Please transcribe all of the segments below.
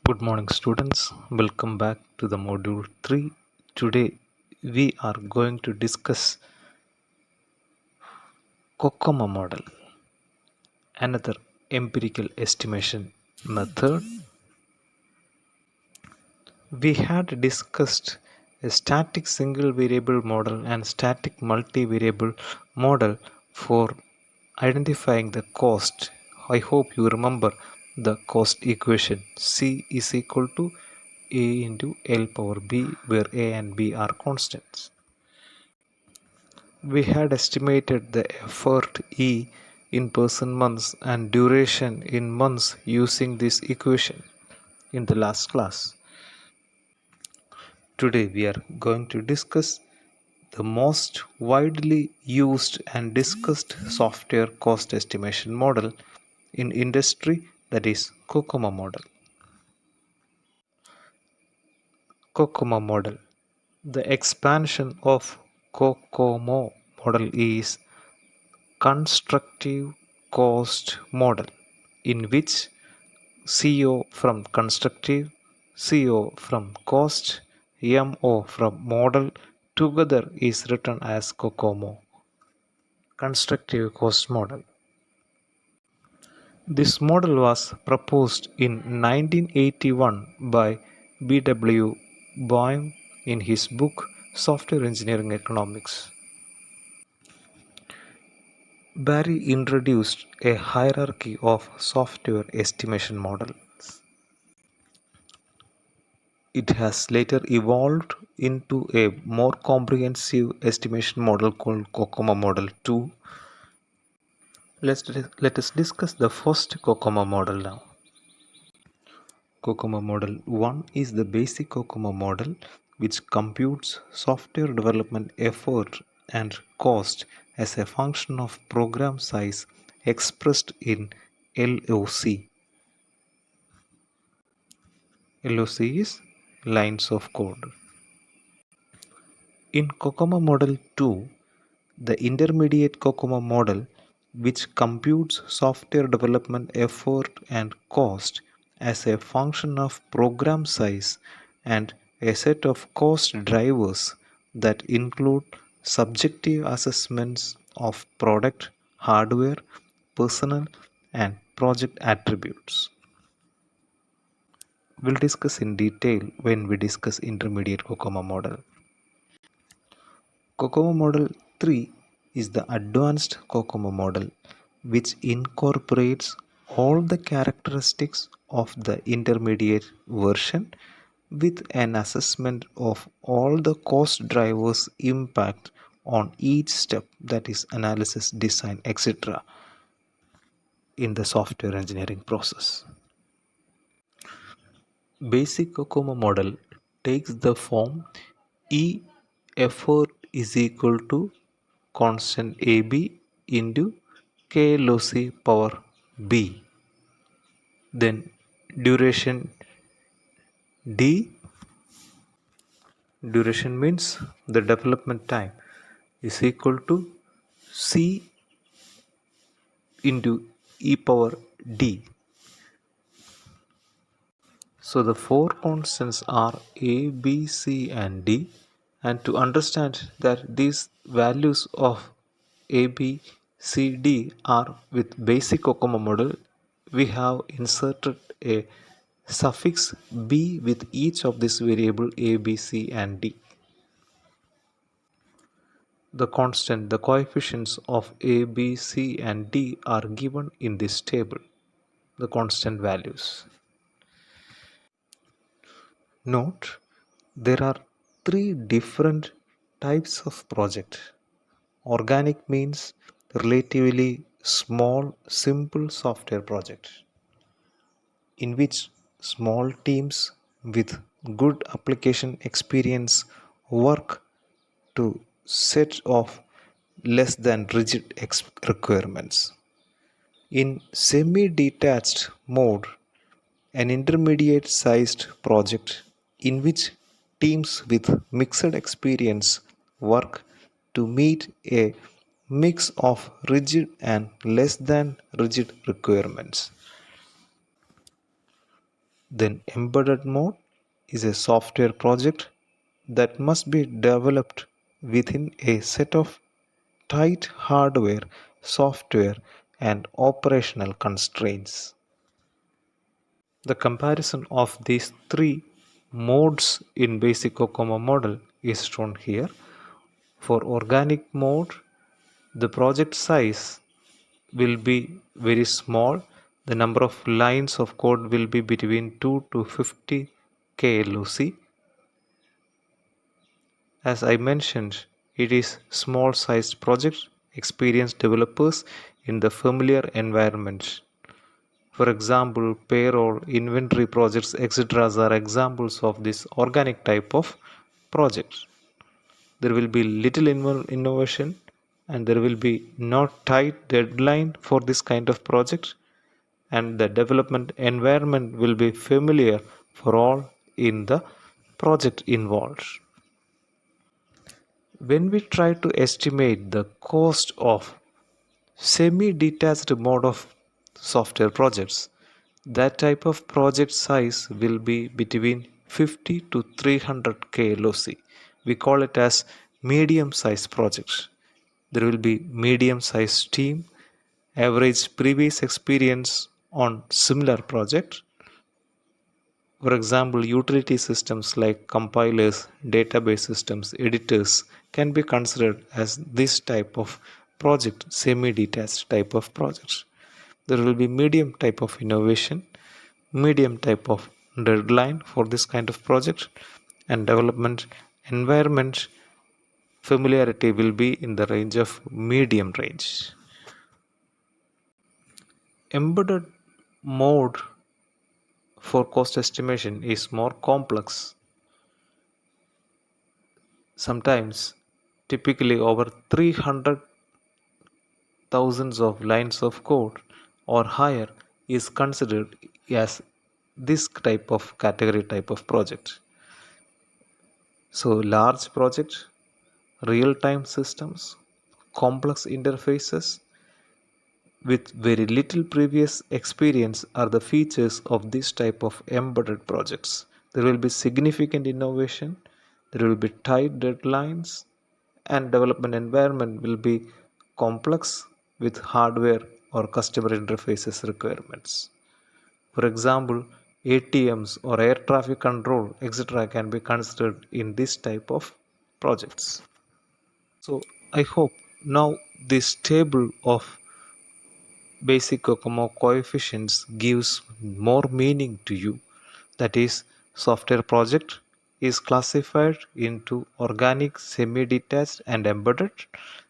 Good morning, students. Welcome back to the module 3. Today we are going to discuss Cocomo model, another empirical estimation method. We had discussed a static single variable model and static multivariable model for identifying the cost. I hope you remember the cost equation. C is equal to A into L power B, where A and B are constants. We had estimated the effort E in person months and duration in months using this equation in the last class. Today we are going to discuss the most widely used and discussed software cost estimation model in industry, that is Cocomo model. Cocomo model. The expansion of Cocomo model is constructive cost model, in which CO from constructive, CO from cost, MO from model together is written as Cocomo. Constructive cost model. This model was proposed in 1981 by B.W. Boehm in his book Software Engineering Economics. Barry introduced a hierarchy of software estimation models. It has later evolved into a more comprehensive estimation model called Cocomo Model 2. Let us discuss the first Cocomo model now. Cocomo Model 1 is the basic Cocomo model, which computes software development effort and cost as a function of program size expressed in LOC. LOC is lines of code. In Cocomo Model 2, the intermediate Cocomo model, which computes software development effort and cost as a function of program size and a set of cost drivers that include subjective assessments of product, hardware, personnel, and project attributes. We'll discuss in detail when we discuss intermediate Cocomo model. Cocomo Model 3 is the advanced Cocomo model, which incorporates all the characteristics of the intermediate version with an assessment of all the cost drivers impact on each step, that is analysis, design, etc. in the software engineering process. Basic Cocomo model takes the form E effort is equal to constant AB into K loci power B. Then duration D, duration means the development time, is equal to C into E power D. So the four constants are A, B, C and D, and to understand that these values of A, B, C, D are with basic Cocomo model, we have inserted a suffix B with each of this variable A, B, C and D. The constant, the coefficients of A, B, C and D are given in this table, the constant values. Note, there are three different types of project. Organic means relatively small, simple software project in which small teams with good application experience work to set of less than rigid requirements. In semi-detached mode, an intermediate sized project in which teams with mixed experience work to meet a mix of rigid and less than rigid requirements. Then embedded mode is a software project that must be developed within a set of tight hardware, software, and operational constraints. The comparison of these three modes in basic Cocomo model is shown here. For organic mode, the project size will be very small. The number of lines of code will be between 2 to 50 KLOC. As I mentioned, it is small sized project, experienced developers in the familiar environment. For example, payroll, inventory projects, etc. are examples of this organic type of project. There will be little innovation and there will be no tight deadline for this kind of project, and the development environment will be familiar for all in the project involved. When we try to estimate the cost of semi-detached mode of software projects, that type of project size will be between 50 to 300 KLOC. We call it as medium size projects. There will be medium size team, average previous experience on similar project. For example, utility systems like compilers, database systems, editors can be considered as this type of project, semi-detached type of projects. There will be medium type of innovation, medium type of deadline for this kind of project, and development environment familiarity will be in the range of medium range. Embedded mode for cost estimation is more complex. Sometimes, typically over 300 thousands of lines of code or higher is considered as this type of category type of project. So large project, real-time systems, complex interfaces with very little previous experience are the features of this type of embedded projects. There will be significant innovation, there will be tight deadlines, and development environment will be complex with hardware or customer interfaces requirements. For example, ATMs or air traffic control, etc., can be considered in this type of projects. So I hope now this table of basic Cocomo coefficients gives more meaning to you. That is, software project is classified into organic, semi-detached and embedded,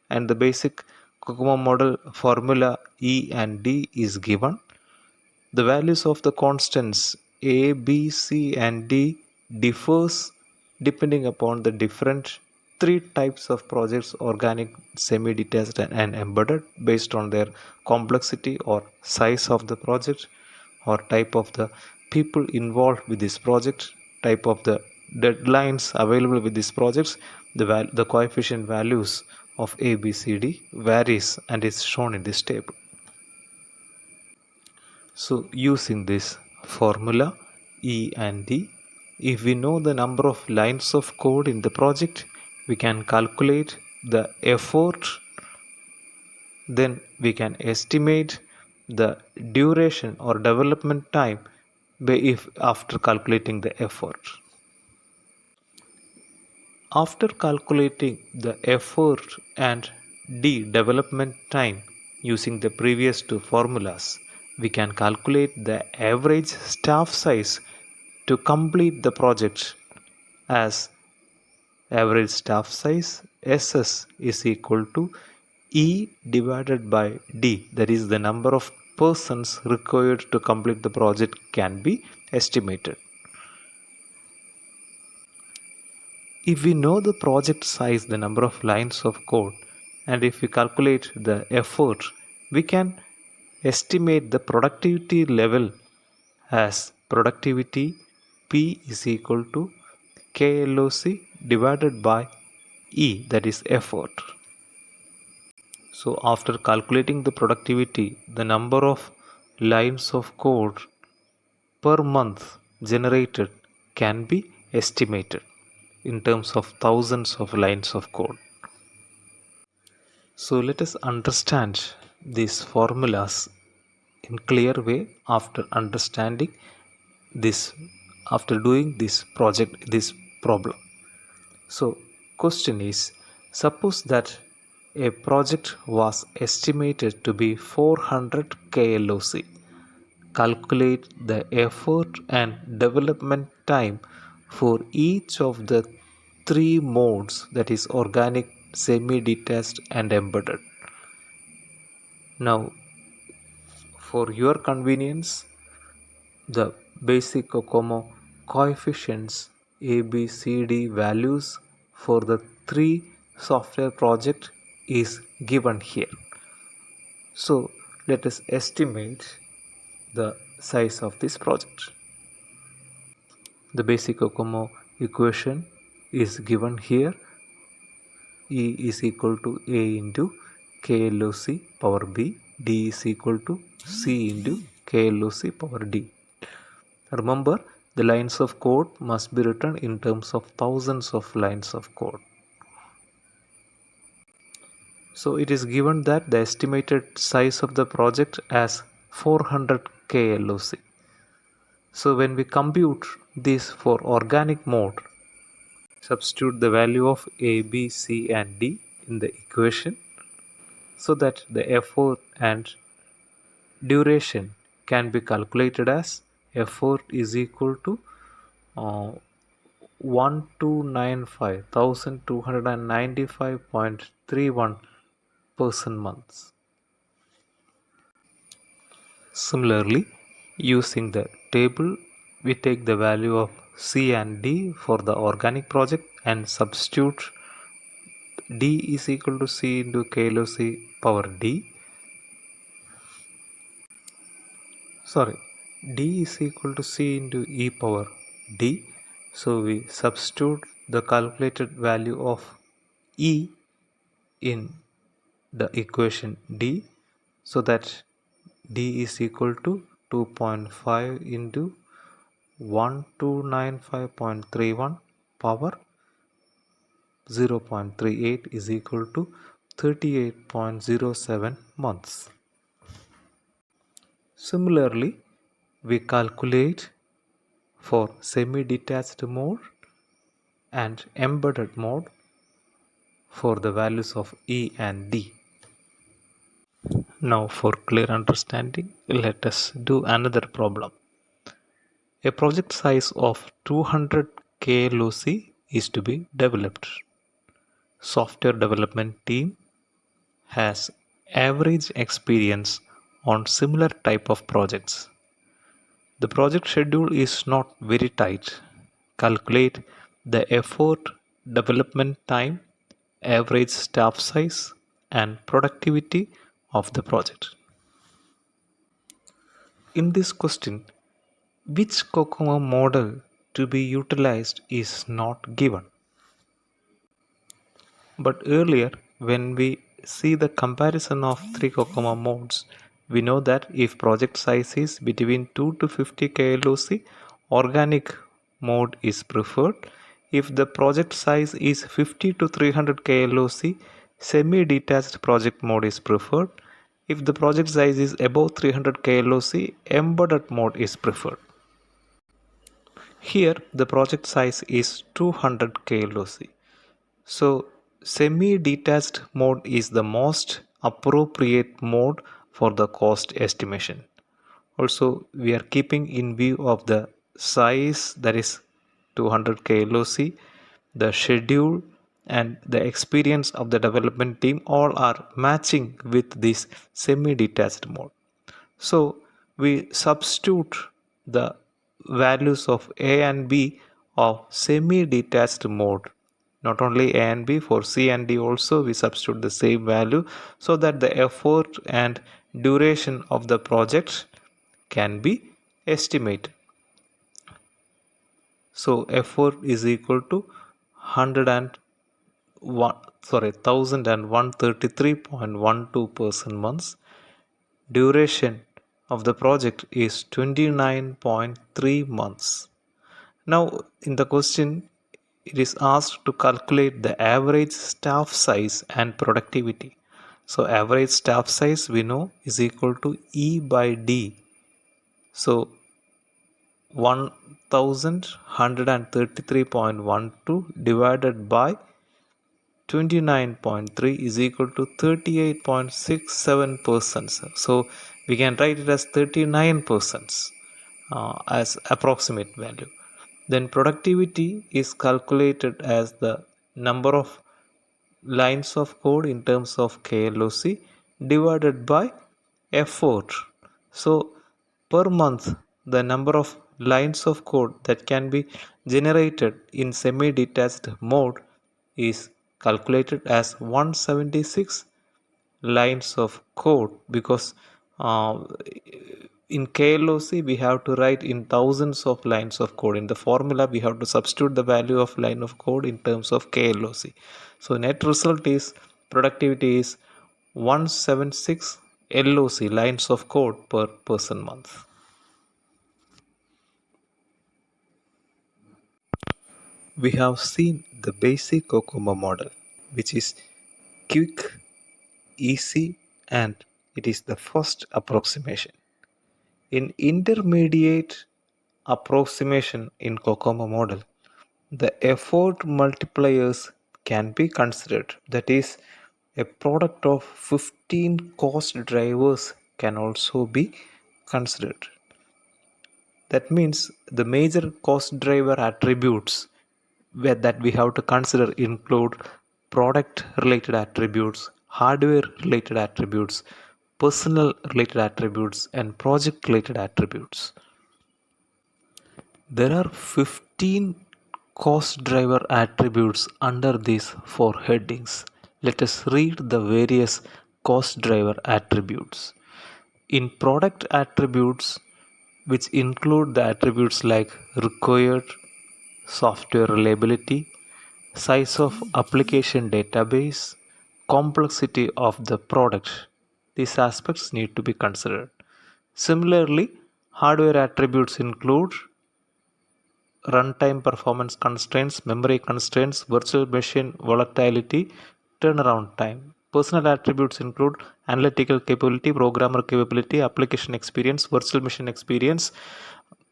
and the basic Cocomo model formula E and D is given. The values of the constants A, B, C and D differs depending upon the different three types of projects: organic, semi-detached and embedded, based on their complexity or size of the project, or type of the people involved with this project, type of the deadlines available with these projects. The coefficient values of A, B, C, D varies and is shown in this table. So using this formula E and D, if we know the number of lines of code in the project, we can calculate the effort, then we can estimate the duration or development time if after calculating the effort. After calculating the effort and D development time using the previous two formulas, we can calculate the average staff size to complete the project as average staff size SS is equal to E divided by D, that is the number of persons required to complete the project can be estimated. If we know the project size, the number of lines of code, and if we calculate the effort, we can estimate the productivity level as productivity P is equal to KLOC divided by E, that is effort. So after calculating the productivity, the number of lines of code per month generated can be estimated in terms of thousands of lines of code. So let us understand these formulas in clear way after understanding this, after doing this project, this problem. So question is, suppose that a project was estimated to be 400 KLOC. Calculate the effort and development time for each of the three modes, that is organic, semi-detached and embedded. Now for your convenience, the basic Cocomo coefficients A, B, C, D values for the three software project is given here. So let us estimate the size of this project. The basic Cocomo equation is given here. E is equal to A into KLOC power B. D is equal to C into KLOC power D. Remember, the lines of code must be written in terms of thousands of lines of code. So it is given that the estimated size of the project as 400 KLOC. So when we compute this for organic mode, substitute the value of A, B, C and D in the equation so that the effort and duration can be calculated as effort is equal to 1295,295.31 person months. Similarly, using the table, we take the value of C and D for the organic project and substitute D is equal to C into KLOC power D. D is equal to C into E power D. So we substitute the calculated value of E in the equation D, so that D is equal to 2.5 into 1295.31 power 0.38 is equal to 38.07 months. Similarly, we calculate for semi-detached mode and embedded mode for the values of E and D. Now for clear understanding, let us do another problem. A project size of 200 KLOC is to be developed. Software development team has average experience on similar type of projects. The project schedule is not very tight. Calculate the effort, development time, average staff size and productivity of the project. In this question, which Cocomo model to be utilized is not given. But earlier, when we see the comparison of three Cocomo modes, we know that if project size is between 2 to 50 KLOC, organic mode is preferred. If the project size is 50 to 300 KLOC, semi-detached project mode is preferred. If the project size is above 300 KLOC, embedded mode is preferred. Here the project size is 200 KLOC. So semi-detached mode is the most appropriate mode for the cost estimation. Also, we are keeping in view of the size, that is 200 KLOC, the schedule and the experience of the development team all are matching with this semi-detached mode. So we substitute the values of A and B of semi-detached mode. Not only A and B, for C and D also we substitute the same value so that the effort and duration of the project can be estimated. So effort is equal to 1133.12 person months. Duration of the project is 29.3 months. Now in the question it is asked to calculate the average staff size and productivity. So average staff size we know is equal to E by D. So 1133.12 divided by 29.3 is equal to 38.67%. So we can write it as 39% as approximate value. Then productivity is calculated as the number of lines of code in terms of KLOC divided by effort. So per month the number of lines of code that can be generated in semi-detached mode is calculated as 176 lines of code, because uh, in KLOC we have to write in thousands of lines of code. In the formula we have to substitute the value of line of code in terms of KLOC. So net result is productivity is 176 LOC lines of code per person month. We have seen the basic Cocomo model, which is quick, easy, and it is the first approximation. In intermediate approximation in Cocomo model, the effort multipliers can be considered. That is, a product of 15 cost drivers can also be considered. That means the major cost driver attributes that we have to consider include product related attributes, hardware related attributes, personal related attributes, and project related attributes. There are 15 cost driver attributes under these four headings. Let us read the various cost driver attributes. In product attributes, which include the attributes like required software reliability, size of application database, complexity of the product, these aspects need to be considered. Similarly, hardware attributes include runtime performance constraints, memory constraints, virtual machine volatility, turnaround time. Personal attributes include analytical capability, programmer capability, application experience, virtual machine experience,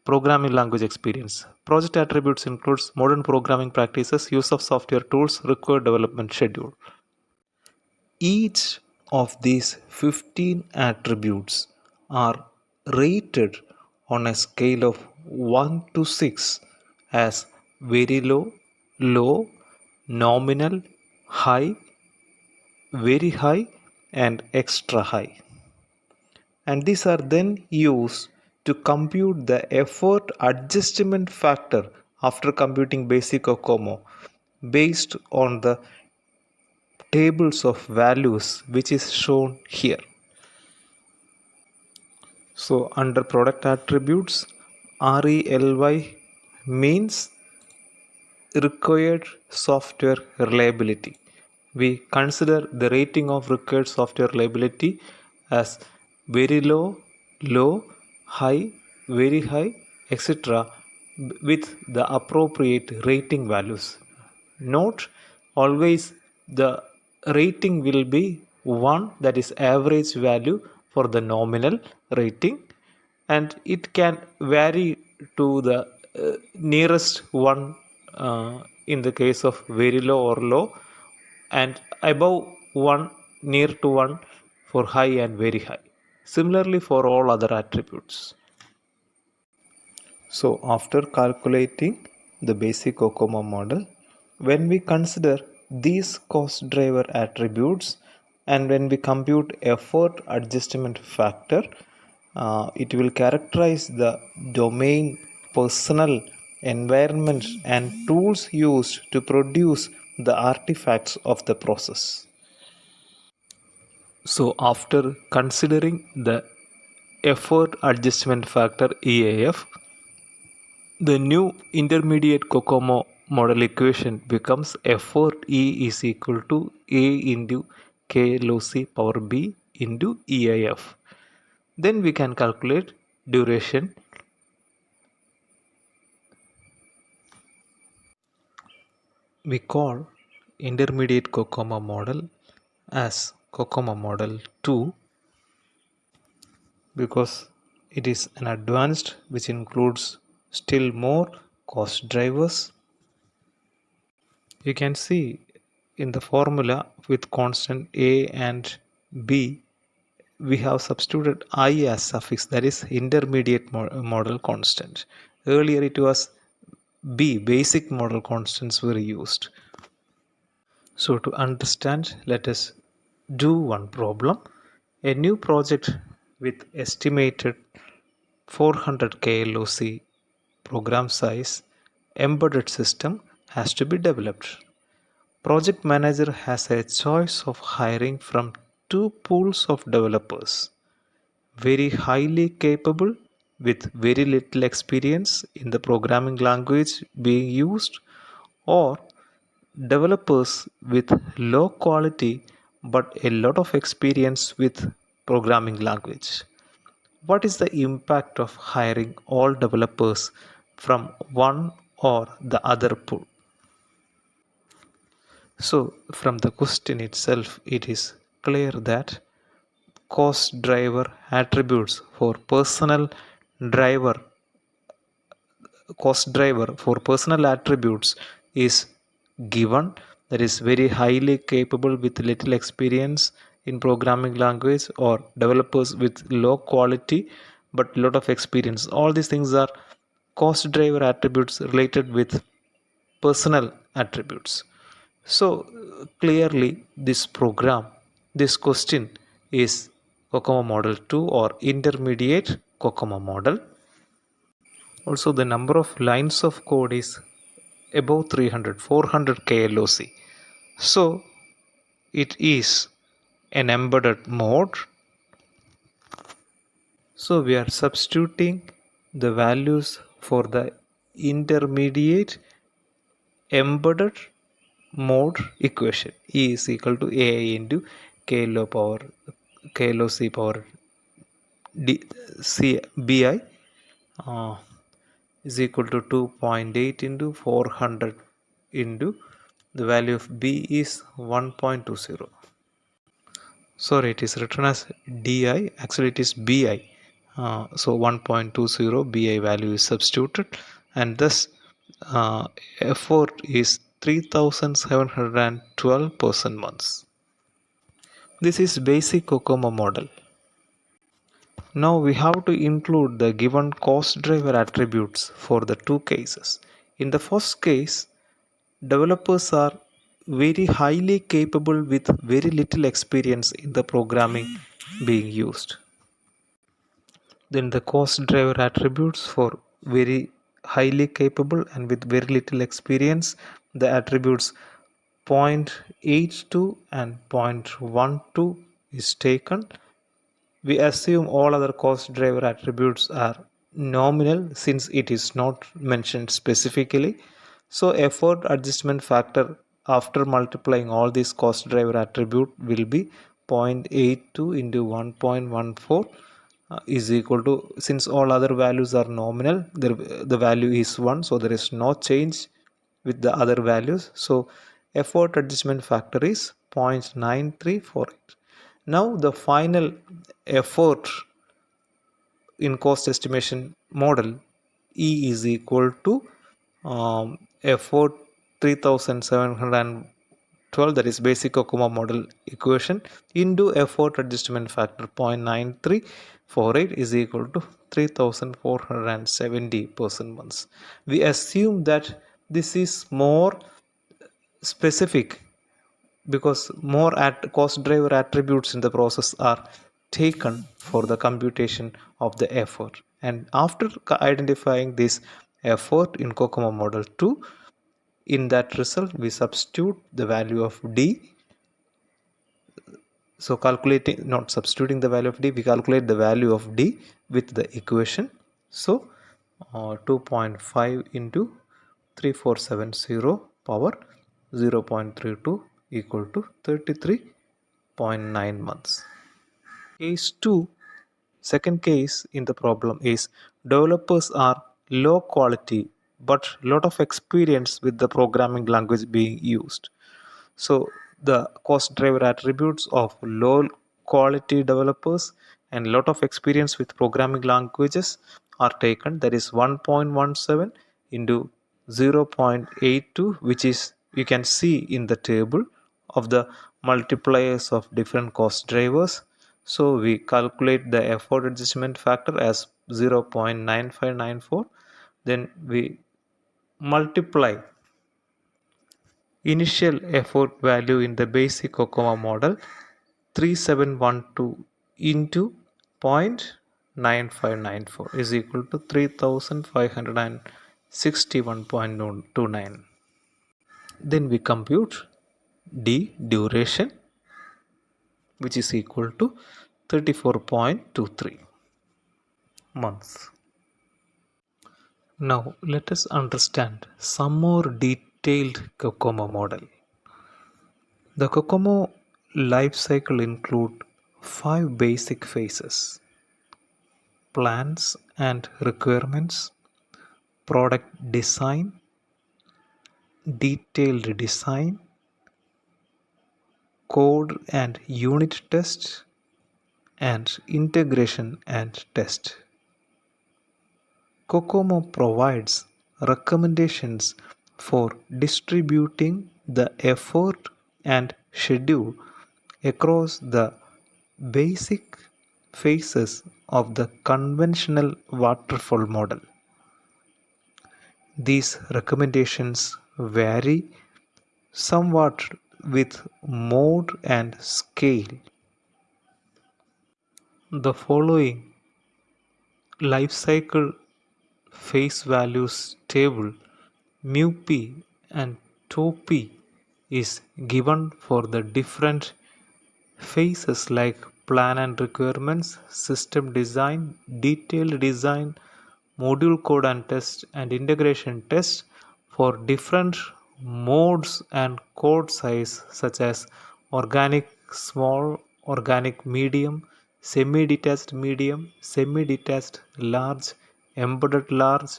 programming language experience. Project attributes includes modern programming practices, use of software tools, required development schedule. Each of these 15 attributes are rated on a scale of 1 to 6 as very low, low, nominal, high, very high, and extra high. And these are then used to compute the effort adjustment factor after computing basic Cocomo based on the tables of values which is shown here. So under product attributes, RELY means required software reliability. We consider the rating of required software reliability as very low, low, high, very high, etc. with the appropriate rating values. Note always the rating will be 1, that is average value for the nominal rating, and it can vary to the nearest one in the case of very low or low, and above 1 near to 1 for high and very high. Similarly for all other attributes. So after calculating the basic Cocomo model, when we consider these cost driver attributes and when we compute effort adjustment factor, it will characterize the domain, personnel, environment, and tools used to produce the artifacts of the process. So after considering the effort adjustment factor EAF, the new intermediate Cocomo model equation becomes effort E is equal to A into K log C power B into EIF. Then we can calculate duration We call intermediate Cocomo model as Cocomo model 2 because it is an advanced which includes still more cost drivers. You can see in the formula with constant a and b we have substituted I as suffix, that is intermediate model constant. Earlier it was b, basic model constants were used. So to understand, let us do one problem. A new project with estimated 400 KLOC program size embedded system has to be developed. Project manager has a choice of hiring from two pools of developers, very highly capable with very little experience in the programming language being used, or developers with low quality but a lot of experience with programming language. What is the impact of hiring all developers from one or the other pool? So from the question itself, it is clear that cost driver driver driver for personal attributes is given, that is very highly capable with little experience in programming language, or developers with low quality but lot of experience. All these things are cost driver attributes related with personal attributes. So clearly this question is Cocomo model 2 or intermediate Cocomo model. Also, the number of lines of code is above 300, 400 KLOC. So it is an embedded mode. So we are substituting the values for the intermediate embedded mode equation. E is equal to AI into KLOC power BI is equal to 2.8 into 400 into the value of b is 1.20. Sorry, it is written as di, actually it is bi. So 1.20 bi value is substituted, and thus effort is 3712 person months. This is basic Cocomo model. Now we have to include the given cost driver attributes for the two cases. In the first case, developers are very highly capable with very little experience in the programming being used. Then the cost driver attributes for very highly capable and with very little experience, the attributes 0.82 and 0.12 is taken. We assume all other cost driver attributes are nominal since it is not mentioned specifically. So effort adjustment factor after multiplying all these cost driver attribute will be 0.82 into 1.14 is equal to, since all other values are nominal, the value is 1, so there is no change with the other values. So effort adjustment factor is 0.9348. Now the final effort in cost estimation model, E is equal to effort 3712, that is basic Cocomo model equation, into effort adjustment factor 0.9348 is equal to 3470 person months. We assume that this is more specific because more at cost driver attributes in the process are taken for the computation of the effort. And after identifying this effort in Cocomo model 2, in that result we substitute the value of d. So calculating, not substituting the value of d, we calculate the value of d with the equation. So 2.5 into 3470 power 0.32 equal to 33.9 months. Case 2, second case in the problem is developers are low quality but lot of experience with the programming language being used. So the cost driver attributes of low quality developers and lot of experience with programming languages are taken, that is 1.17 into 0.82, which is you can see in the table of the multipliers of different cost drivers. So we calculate the effort adjustment factor as 0.9594, then we multiply initial effort value in the basic Cocomo model 3712 into 0.9594 is equal to 3561.29. Then we compute D duration, which is equal to 34.23 months. Now let us understand some more detailed Cocomo model. The Cocomo life cycle include 5 basic phases: plans and requirements, product design, detailed design, code and unit test, and integration and test. Cocomo provides recommendations for distributing the effort and schedule across the basic phases of the conventional waterfall model. These recommendations vary somewhat with mode and scale. The following life cycle phase values table mu p and tau p is given for the different phases like plan and requirements, system design, detailed design, module code and test, and integration test for different modes and code size such as organic small, organic medium, semi-detached large, embedded large,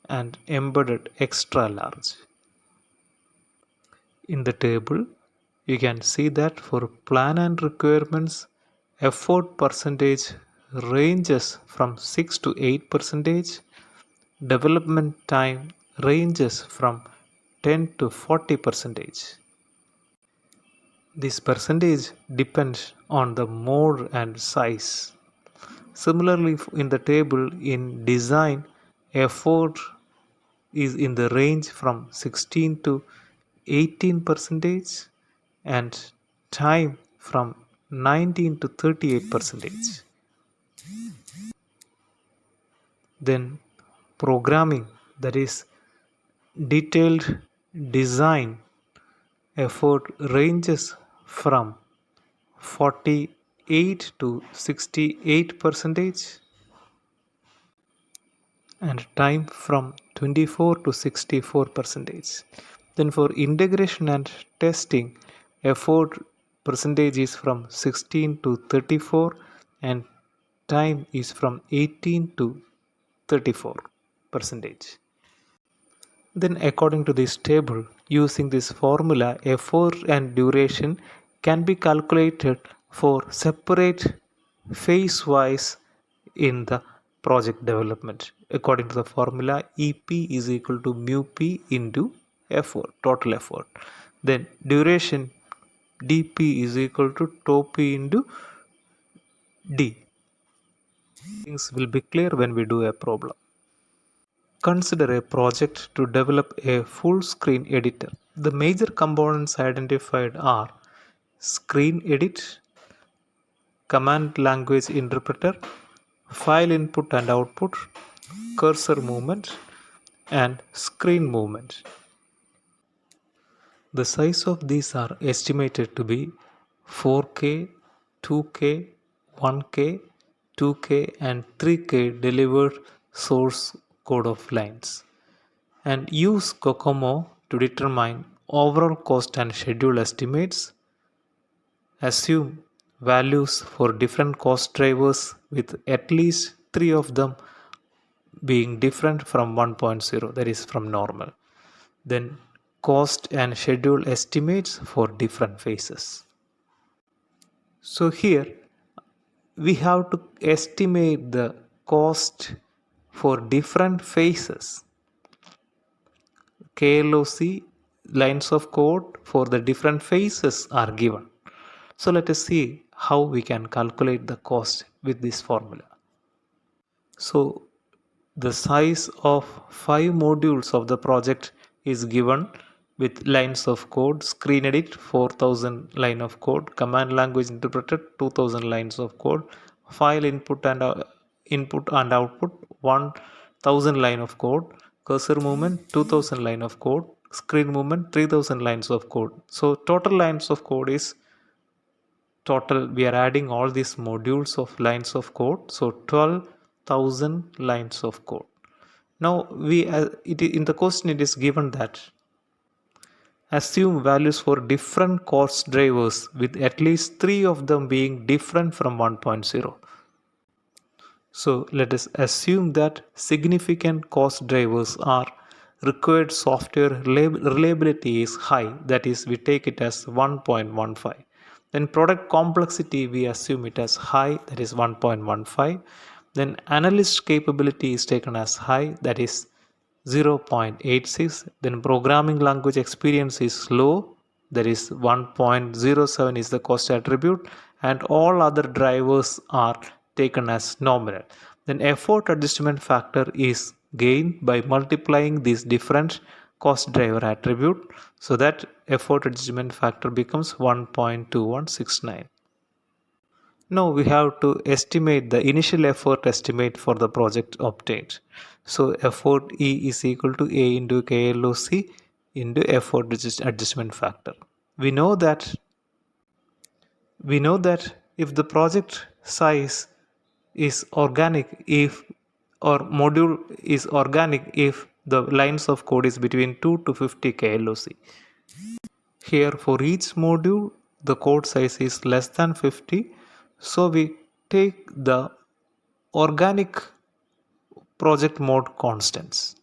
and embedded extra large. In the table, you can see that for plan and requirements, effort percentage ranges from 6 to 8 percentage, development time ranges from 10 to 40 percentage. This percentage depends on the mode and size. Similarly, in the table in design, effort is in the range from 16 to 18 percentage and time from 19 to 38 percentage. Then programming, that is detailed design, effort ranges from 48 to 68 percentage and time from 24 to 64 percentage. Then for integration and testing, effort percentage is from 16 to 34 and time is from 18 to 34 percentage. Then according to this table, using this formula, effort and duration can be calculated for separate phase wise in the project development. According to the formula, EP is equal to mu P into effort, total effort. Then duration dP is equal to tau P into D. Things will be clear when we do a problem. Consider a project to develop a full screen editor. The major components identified are screen edit, command language interpreter, file input and output, cursor movement, and screen movement. The size of these are estimated to be 4K, 2K, 1K, 2K, and 3K delivered source code of lines, and use Cocomo to determine overall cost and schedule estimates. Assume values for different cost drivers with at least 3 of them being different from 1.0, that is from normal. Then cost and schedule estimates for different phases. So here we have to estimate the cost for different phases. KLOC lines of code for the different phases are given. So let us see how we can calculate the cost with this formula. So the size of 5 modules of the project is given with lines of code. Screen edit 4000 line of code, command language interpreter 2000 lines of code, file input and output 1000 line of code, cursor movement 2000 line of code, screen movement 3000 lines of code. So total lines of code is total, we are adding all these modules of lines of code, so 12,000 lines of code. Now in the question it is given that assume values for different cost drivers with at least 3 of them being different from 1.0. So let us assume that significant cost drivers are required software reliability is high, that is we take it as 1.15. Then product complexity we assume it as high, that is 1.15. Then analyst capability is taken as high, that is 0.86. Then programming language experience is low, that is 1.07 is the cost attribute, and all other drivers are taken as nominal. Then effort adjustment factor is gained by multiplying these different cost driver attribute, so that effort adjustment factor becomes 1.2169. Now we have to estimate the initial effort estimate for the project obtained. So effort E is equal to A into KLOC into effort adjustment factor. We know that if the project size is organic, if or module is organic, if the lines of code is between 2 to 50 KLOC. Here for each module the code size is less than 50, so we take the organic project mode constants.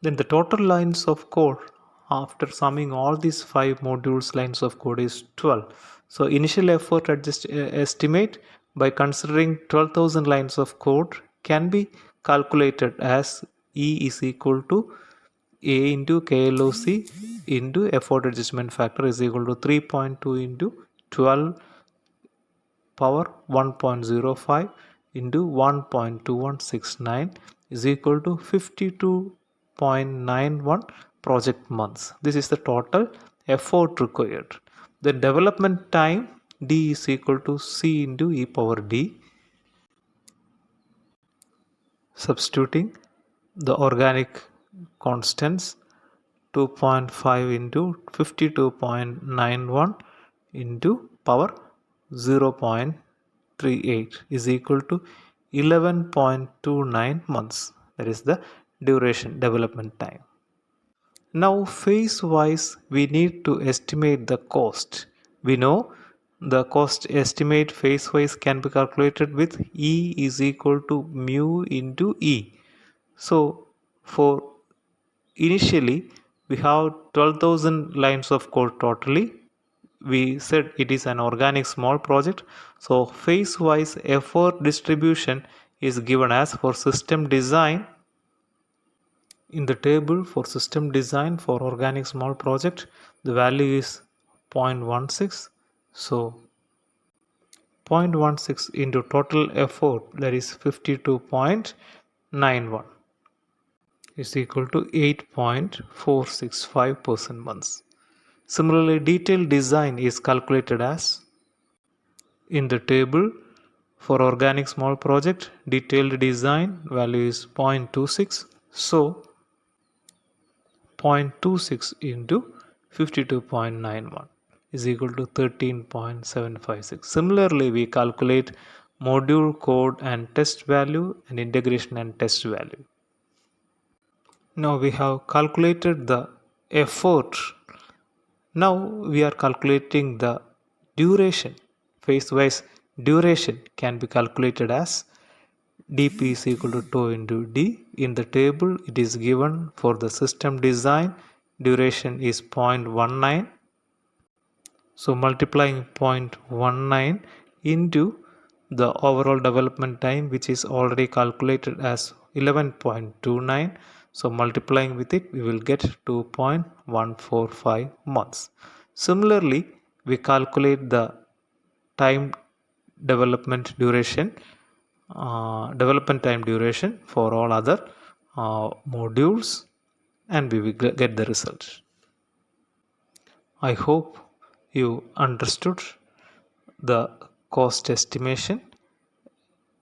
Then the total lines of code after summing all these 5 modules lines of code is 12. So initial effort estimate by considering 12,000 lines of code can be calculated as E is equal to A into KLOC into effort adjustment factor is equal to 3.2 into 12 power 1.05 into 1.2169 is equal to 52.91 project months. This is the total effort required. The development time D is equal to C into e power D. Substituting the organic constants, 2.5 into 52.91 into power 0.38 is equal to 11.29 months. That is the duration development time. Now phase wise we need to estimate the cost. We know the cost estimate phase wise can be calculated with E is equal to mu into E. So for initially we have 12,000 lines of code totally. We said it is an organic small project, so phase wise effort distribution is given as for system design. In the table for system design for organic small project the value is 0.16. So 0.16 into total effort, that is 52.91, is equal to 8.465% months. Similarly, detailed design is calculated as in the table for organic small project detailed design value is 0.26. So 0.26 into 52.91 is equal to 13.756. Similarly, we calculate module code and test value and integration and test value. Now we have calculated the effort. Now we are calculating the duration. Phase wise duration can be calculated as dp is equal to tau into d. In the table it is given for the system design duration is 0.19. So multiplying 0.19 into the overall development time, which is already calculated as 11.29. So multiplying with it, we will get 2.145 months. Similarly, we calculate the time development duration, development time duration for all other modules, and we will get the result. I hope you understood the cost estimation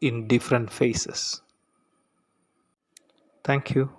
in different phases. Thank you.